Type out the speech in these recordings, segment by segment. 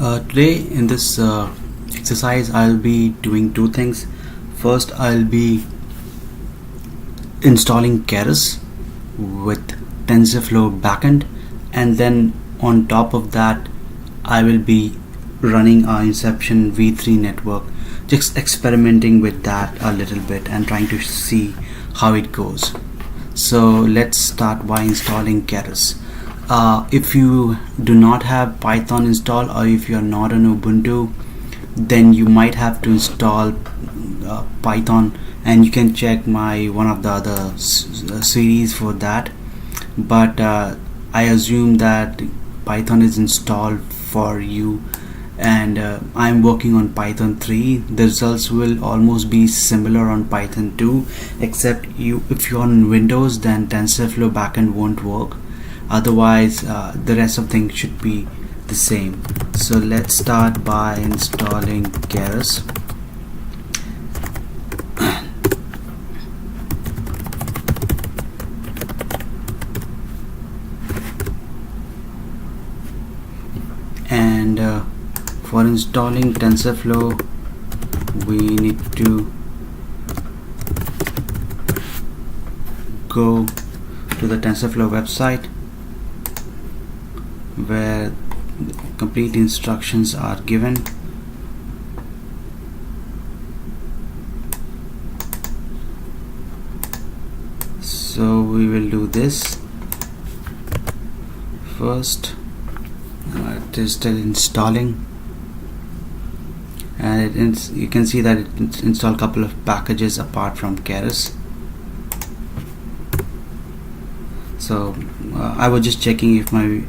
Today in this exercise I'll be doing two things. First, I'll be installing Keras with Tensorflow backend, and then on top of that I will be running our Inception v3 network, just experimenting with that a little bit and trying to see how it goes. So let's start by installing Keras. If you do not have Python installed, or if you are not on Ubuntu, then you might have to install Python, and you can check my one of the other series for that. But I assume that Python is installed for you, and I'm working on Python 3. The results will almost be similar on Python 2, except if you're on Windows, then TensorFlow backend won't work. Otherwise the rest of things should be the same. So let's start by installing Keras. And for installing TensorFlow, we need to go to the TensorFlow website, where complete instructions are given. So we will do this first. It is still installing, and you can see that it installed a couple of packages apart from Keras. So I was just checking if my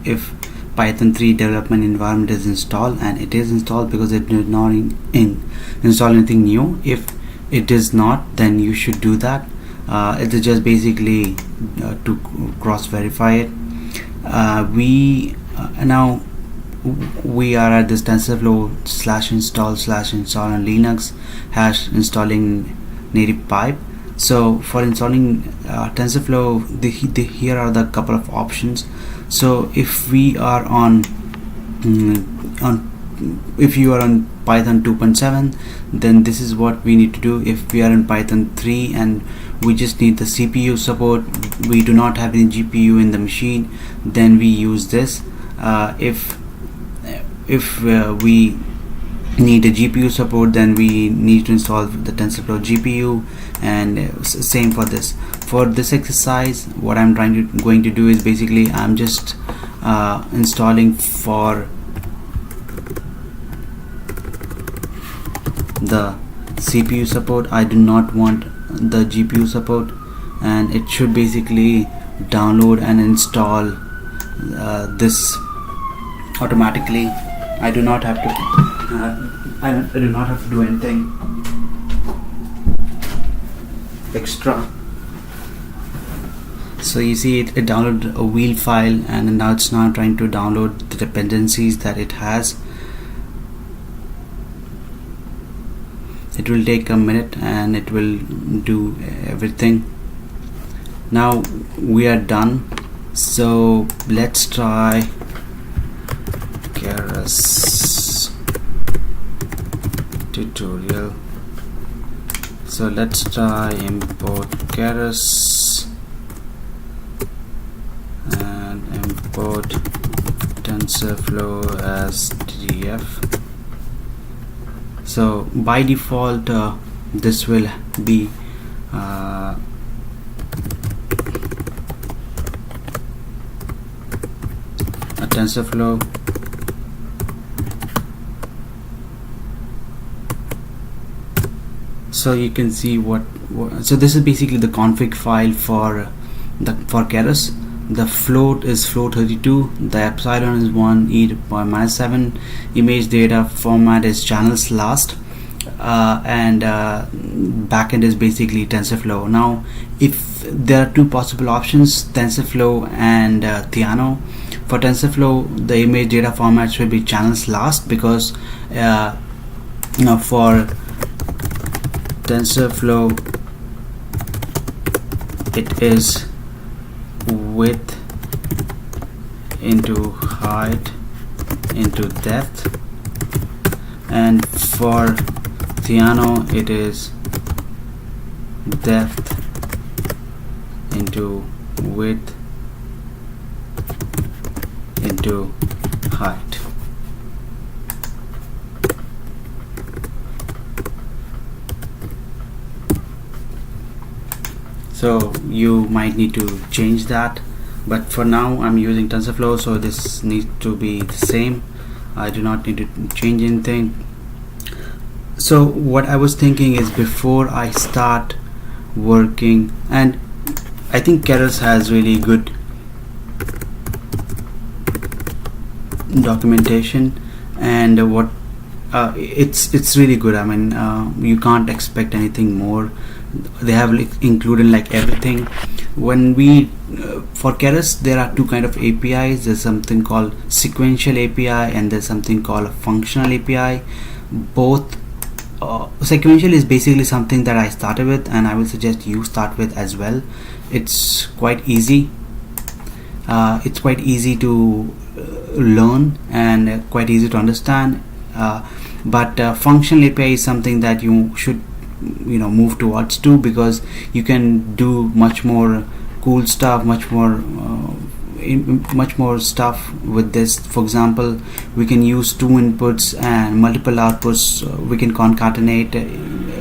if Python 3 development environment is installed, and it is installed because it did not install anything new. If it is not, then you should do that. It is just basically to cross verify it. Now we are at this TensorFlow /install/install on Linux installing native pipe. So for installing TensorFlow, here are the couple of options. So if we are if you are on Python 2.7, then this is what we need to do. If we are in Python 3 and we just need the CPU support, we do not have any GPU in the machine, then we use this. If we need a GPU support, then we need to install the TensorFlow GPU, and same for this. For this exercise, what I'm going to do is basically I'm just installing for the CPU support. I do not want the GPU support, and it should basically download and install this automatically. I do not have to I do not have to do anything extra. So you see it downloaded a wheel file, and now it's trying to download the dependencies that it has. It will take a minute and it will do everything. Now we are done, so let's try Keras tutorial. So let's try import Keras and import TensorFlow as DDF. So by default this will be a TensorFlow. So you can see so this is basically the config file for Keras. The float is float32, the epsilon is 1, e⁻⁻7, image data format is channels last, and backend is basically TensorFlow. Now if there are two possible options, TensorFlow and Theano. For TensorFlow, the image data format should be channels last, because for TensorFlow it is width into height into depth, and for piano it is depth into width into height. So you might need to change that, but for now I'm using TensorFlow, so this needs to be the same. I do not need to change anything. So what I was thinking is, before I start working, and I think Keras has really good documentation, and what it's really good. I mean, you can't expect anything more. They have included like everything. When we for Keras, there are two kind of APIs. There's something called Sequential API and there's something called a Functional API. Both Sequential is basically something that I started with, and I will suggest you start with as well. It's quite easy. It's quite easy to learn and quite easy to understand. But Functional API is something that you should move towards too, because you can do much more cool stuff, much more stuff with this. For example, we can use two inputs and multiple outputs. We can concatenate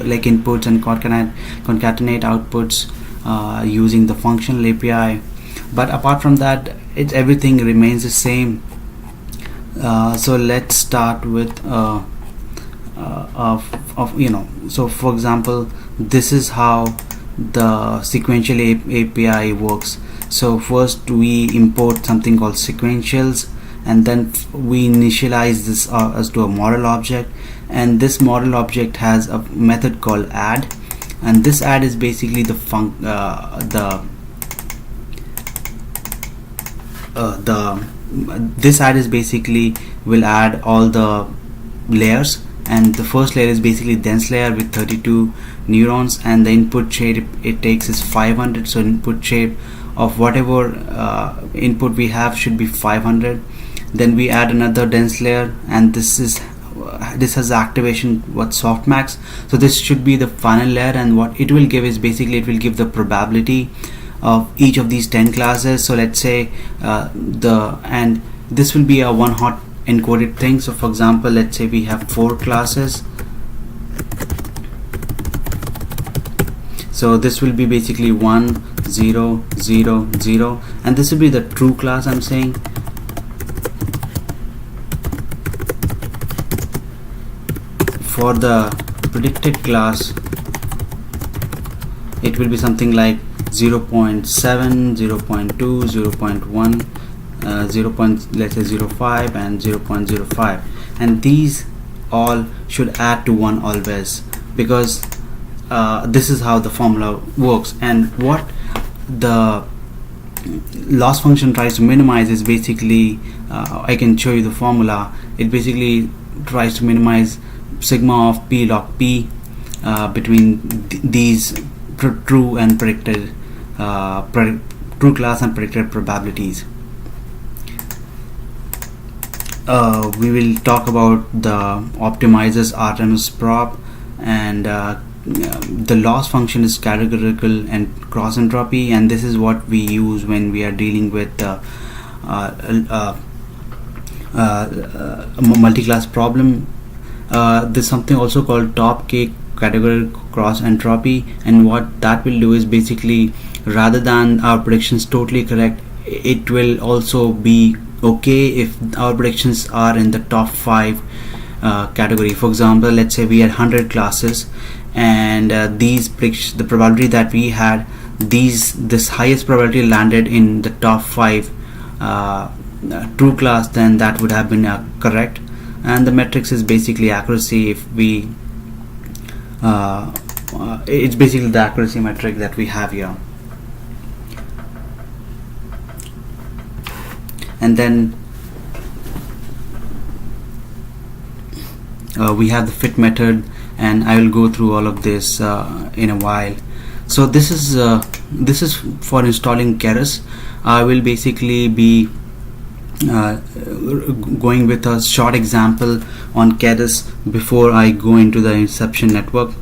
like inputs and concatenate outputs using the Functional API. But apart from that, everything remains the same. So let's start with so for example, this is how the Sequential API works. So first we import something called sequentials, and then we initialize this as to a model object, and this model object has a method called add, and this add is basically this add is basically will add all the layers, and the first layer is basically dense layer with 32 neurons, and the input shape it takes is 500. So input shape of whatever input we have should be 500. Then we add another dense layer, and this has activation what softmax. So this should be the final layer, and what it will give is basically it will give the probability of each of these 10 classes. So let's say and this will be a one hot encoded thing. So for example, let's say we have 4 classes. So this will be basically 1 0 0 0, and this will be the true class. I'm saying for the predicted class it will be something like 0.7 0.2 0.1 let's say 0.5 and 0.05, and these all should add to 1 always, because this is how the formula works. And what the loss function tries to minimize is basically I can show you the formula. It basically tries to minimize sigma of p log p between these true and predicted true class and predicted probabilities. We will talk about the optimizers Artemis prop, and the loss function is categorical and cross entropy, and this is what we use when we are dealing with multi-class problem. There's something also called top K categorical cross entropy, and what that will do is basically, rather than our predictions totally correct, it will also be okay if our predictions are in the top 5 category. For example, let's say we had 100 classes, and the probability that we had, this highest probability landed in the top 5 true class, then that would have been correct. And the metrics is basically accuracy. If we it's basically the accuracy metric that we have here. And then we have the fit method, and I will go through all of this in a while. So this is for installing Keras. I will basically be going with a short example on Keras before I go into the inception network.